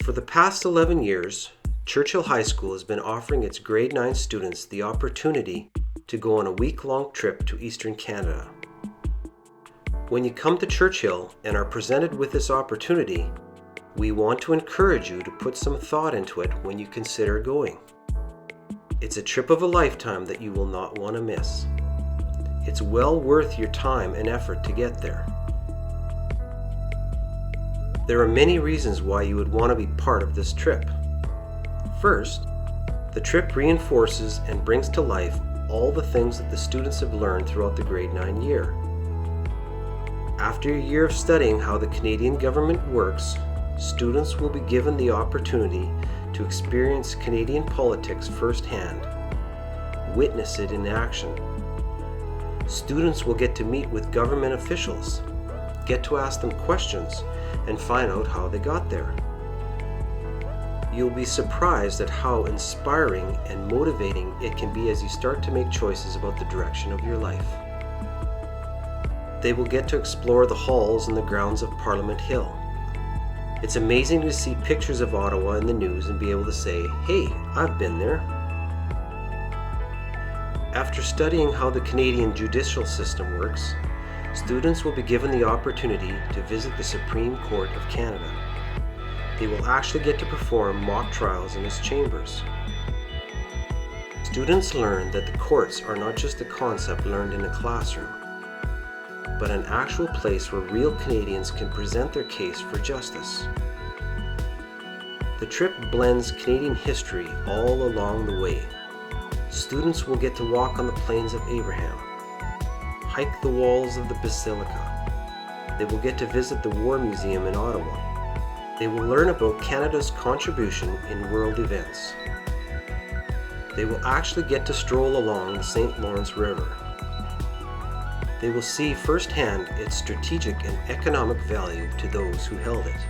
For the past 11 years, Churchill High School has been offering its grade 9 students the opportunity to go on a week-long trip to Eastern Canada. When you come to Churchill and are presented with this opportunity, we want to encourage you to put some thought into it when you consider going. It's a trip of a lifetime that you will not want to miss. It's well worth your time and effort to get there. There are many reasons why you would want to be part of this trip. First, the trip reinforces and brings to life all the things that the students have learned throughout the grade 9 year. After a year of studying how the Canadian government works, students will be given the opportunity to experience Canadian politics firsthand, witness it in action. Students will get to meet with government officials, get to ask them questions, and find out how they got there. You'll be surprised at how inspiring and motivating it can be as you start to make choices about the direction of your life. They will get to explore the halls and the grounds of Parliament Hill. It's amazing to see pictures of Ottawa in the news and be able to say, "Hey, I've been there." After studying how the Canadian judicial system works, students will be given the opportunity to visit the Supreme Court of Canada. They will actually get to perform mock trials in its chambers. Students learn that the courts are not just a concept learned in a classroom, but an actual place where real Canadians can present their case for justice. The trip blends Canadian history all along the way. Students will get to walk on the plains of Abraham, hike the walls of the Basilica. They will get to visit the War Museum in Ottawa. They will learn about Canada's contribution in world events. They will actually get to stroll along the St. Lawrence River. They will see firsthand its strategic and economic value to those who held it.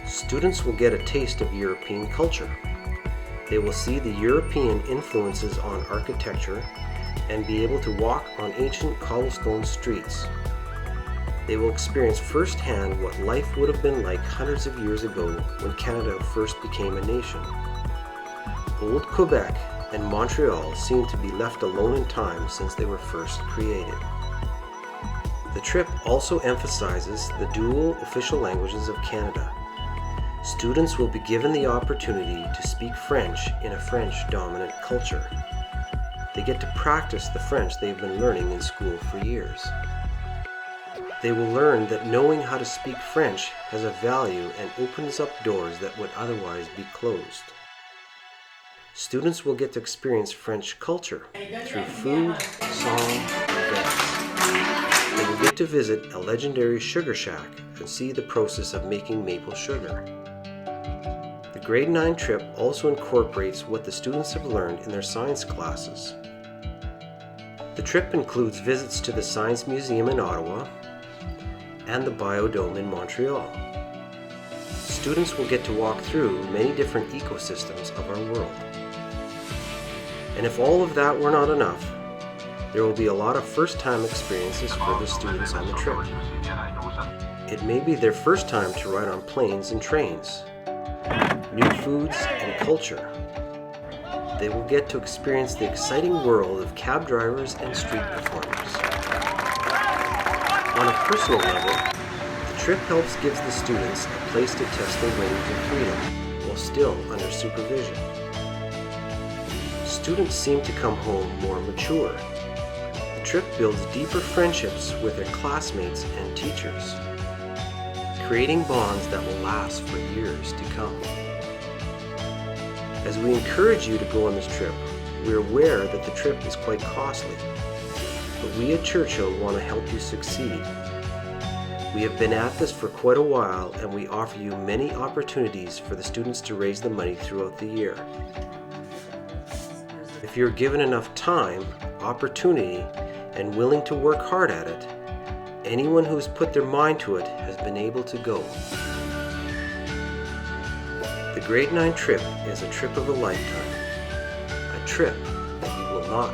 Students will get a taste of European culture. They will see the European influences on architecture and be able to walk on ancient cobblestone streets. They will experience firsthand what life would have been like hundreds of years ago when Canada first became a nation. Old Quebec and Montreal seem to be left alone in time since they were first created. The trip also emphasizes the dual official languages of Canada. Students will be given the opportunity to speak French in a French-dominant culture. They get to practice the French they've been learning in school for years. They will learn that knowing how to speak French has a value and opens up doors that would otherwise be closed. Students will get to experience French culture through food, song, and dance. They will get to visit a legendary sugar shack and see the process of making maple sugar. The grade 9 trip also incorporates what the students have learned in their science classes. The trip includes visits to the Science Museum in Ottawa and the Biodome in Montreal. Students will get to walk through many different ecosystems of our world. And if all of that were not enough, there will be a lot of first-time experiences for the students on the trip. It may be their first time to ride on planes and trains, new foods and culture. They will get to experience the exciting world of cab drivers and street performers. On a personal level, the trip helps give the students a place to test their range of freedom while still under supervision. Students seem to come home more mature. The trip builds deeper friendships with their classmates and teachers, creating bonds that will last for years to come. As we encourage you to go on this trip, we are aware that the trip is quite costly, but we at Churchill want to help you succeed. We have been at this for quite a while, and we offer you many opportunities for the students to raise the money throughout the year. If you're given enough time, opportunity, and willing to work hard at it, anyone who has put their mind to it has been able to go. The grade 9 trip is a trip of a lifetime, a trip that you will not